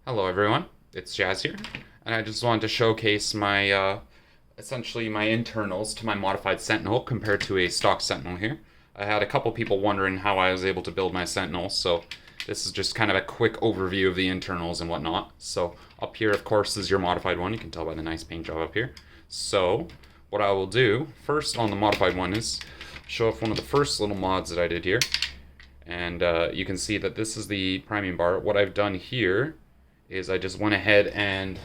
Hello everyone, it's Jazz here, and I just wanted to showcase my, essentially my internals to my modified Sentinel compared to a stock Sentinel here. I had a couple people wondering how I was able to build my Sentinel, so this is just kind of a quick overview of the internals and whatnot. So up here, of course, is your modified one. You can tell by the nice paint job up here. So what I will do first on the modified one is show off one of the first little mods that I did here. And you can see that this is the priming bar. What I've done here is I just went ahead and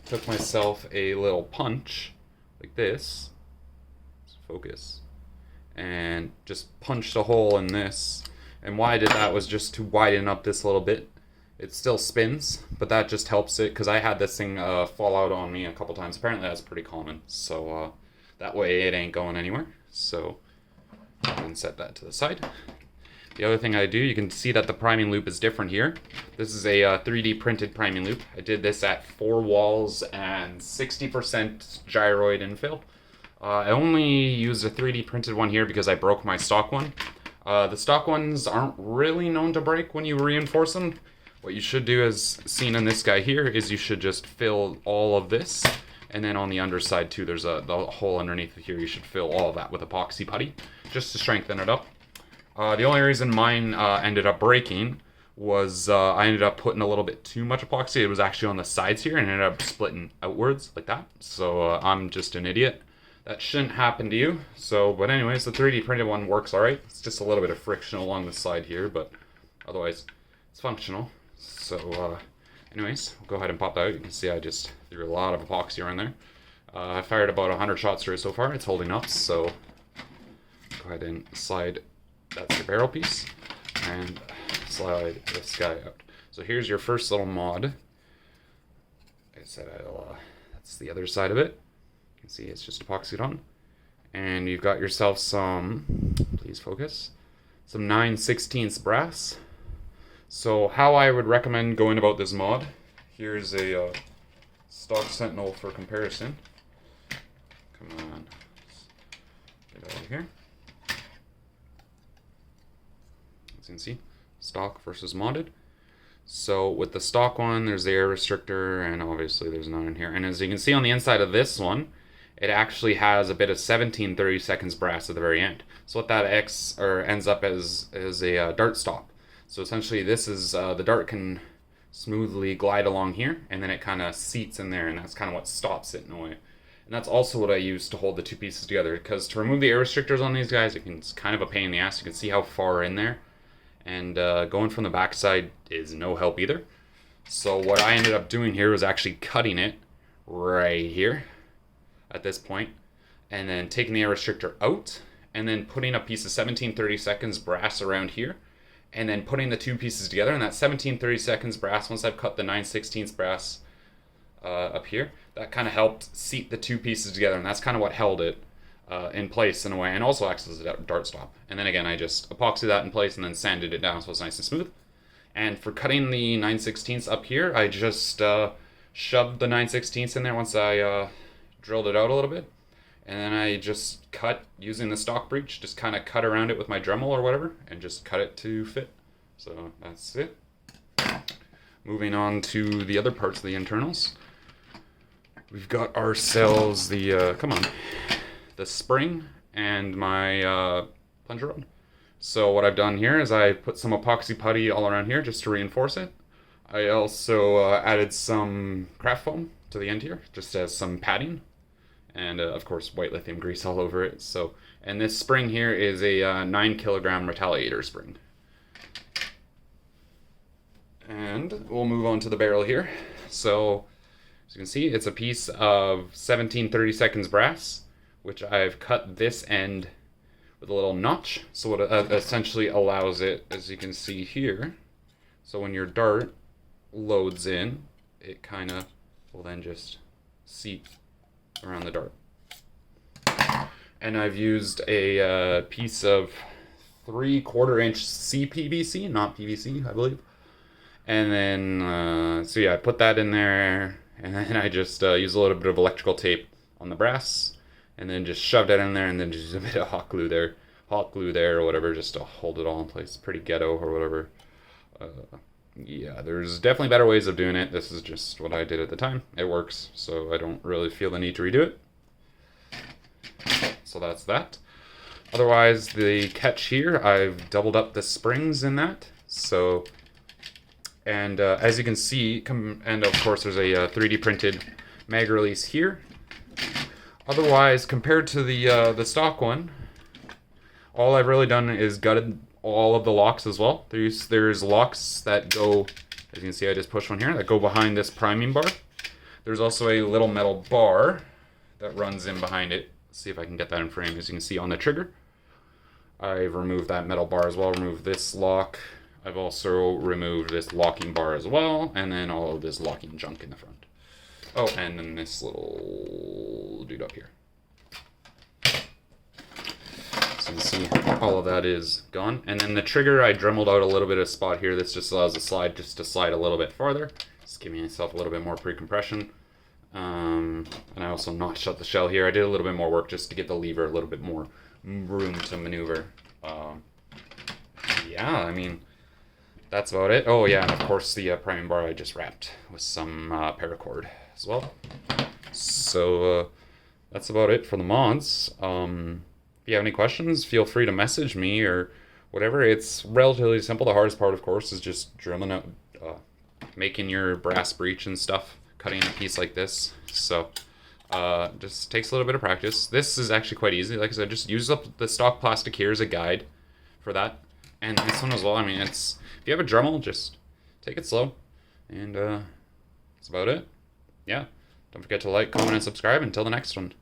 took myself a little punch like this. Let's focus. And just punched a hole in this. And why I did that was just to widen up this a little bit. It still spins, but that just helps it because I had this thing fall out on me a couple times. Apparently that's pretty common. So that way it ain't going anywhere. So I can set that to the side. The other thing I do, you can see that the priming loop is different here. This is a 3D printed priming loop. I did this at 4 walls and 60% gyroid infill. I only used a 3D printed one here because I broke my stock one. The stock ones aren't really known to break when you reinforce them. What you should do, as seen in this guy here, is you should just fill all of this. And then on the underside too, there's the hole underneath here. You should fill all of that with epoxy putty just to strengthen it up. The only reason mine ended up breaking was I ended up putting a little bit too much epoxy. It was actually on the sides here and it ended up splitting outwards like that. So I'm just an idiot. That shouldn't happen to you. So, but anyways, the 3D printed one works alright. It's just a little bit of friction along the side here, but otherwise it's functional. So anyways, we'll go ahead and pop that out. You can see I just threw a lot of epoxy around there. I fired about 100 shots through it so far. It's holding up, so go ahead and slide. That's your barrel piece, and slide this guy out. So here's your first little mod. Like I said, that's the other side of it. You can see it's just epoxied on. And you've got yourself some, please focus, some 9/16 brass. So how I would recommend going about this mod, here's a stock Sentinel for comparison. Come on, get out of here. As you can see, stock versus modded. So with the stock one, there's the air restrictor, and obviously there's none in here. And as you can see on the inside of this one, it actually has a bit of 17/32 brass at the very end. So what that ends up as is a dart stop. So essentially this is, the dart can smoothly glide along here, and then it kind of seats in there, and that's kind of what stops it in a way. And that's also what I use to hold the two pieces together, because to remove the air restrictors on these guys, it's kind of a pain in the ass. You can see how far in there. And going from the backside is no help either. So what I ended up doing here was actually cutting it right here at this point, and then taking the air restrictor out, and then putting a piece of 17/32 brass around here, and then putting the two pieces together. And that 17/32 brass, once I've cut the 9/16 brass up here, that kind of helped seat the two pieces together, and that's kind of what held it in place in a way, and also acts as a dart stop. And then again, I just epoxied that in place and then sanded it down so it's nice and smooth. And for cutting the 9/16 up here, I just shoved the 9/16 in there once I drilled it out a little bit. And then I just cut using the stock breech, just kind of cut around it with my Dremel or whatever, and just cut it to fit. So that's it. Moving on to the other parts of the internals. We've got ourselves the, the spring and my plunger rod. So what I've done here is I put some epoxy putty all around here just to reinforce it. I also added some craft foam to the end here, just as some padding. And of course white lithium grease all over it. So, and this spring here is a 9 kilogram retaliator spring. And we'll move on to the barrel here. So as you can see, it's a piece of 17/32 brass, which I've cut this end with a little notch. So what it essentially allows it, as you can see here, so when your dart loads in, it kind of will then just seat around the dart. And I've used a piece of 3/4 inch CPVC, not PVC, I believe. And then, so yeah, I put that in there, and then I just use a little bit of electrical tape on the brass, and then just shoved it in there, and then just a bit of hot glue there or whatever, just to hold it all in place. Pretty ghetto or whatever. yeah, there's definitely better ways of doing it. This is just what I did at the time. It works, so I don't really feel the need to redo it. So that's that. Otherwise, the catch here, I've doubled up the springs in that. So, and as you can see, and of course there's a 3D printed mag release here. Otherwise, compared to the stock one, all I've really done is gutted all of the locks as well. There's locks that go, as you can see, I just pushed one here, that go behind this priming bar. There's also a little metal bar that runs in behind it. Let's see if I can get that in frame. As you can see on the trigger, I've removed that metal bar as well, removed this lock. I've also removed this locking bar as well, and then all of this locking junk in the front. Oh, and then this little dude up here. So you can see all of that is gone. And then the trigger, I dremeled out a little bit of spot here. This just allows the slide just to slide a little bit farther. Just giving myself a little bit more pre-compression. And I also notched out the shell here. I did a little bit more work just to give the lever a little bit more room to maneuver. Yeah, I mean, that's about it. Oh yeah, and of course the priming bar I just wrapped with some paracord as well. So that's about it for the mods. If you have any questions, feel free to message me or whatever. It's relatively simple. The hardest part, of course, is just drilling out, making your brass breech and stuff, cutting a piece like this. So just takes a little bit of practice. This is actually quite easy. Like I said, just use up the stock plastic here as a guide for that. And this one as well. I mean, if you have a Dremel, just take it slow. And that's about it. Yeah. Don't forget to like, comment, and subscribe. Until the next one.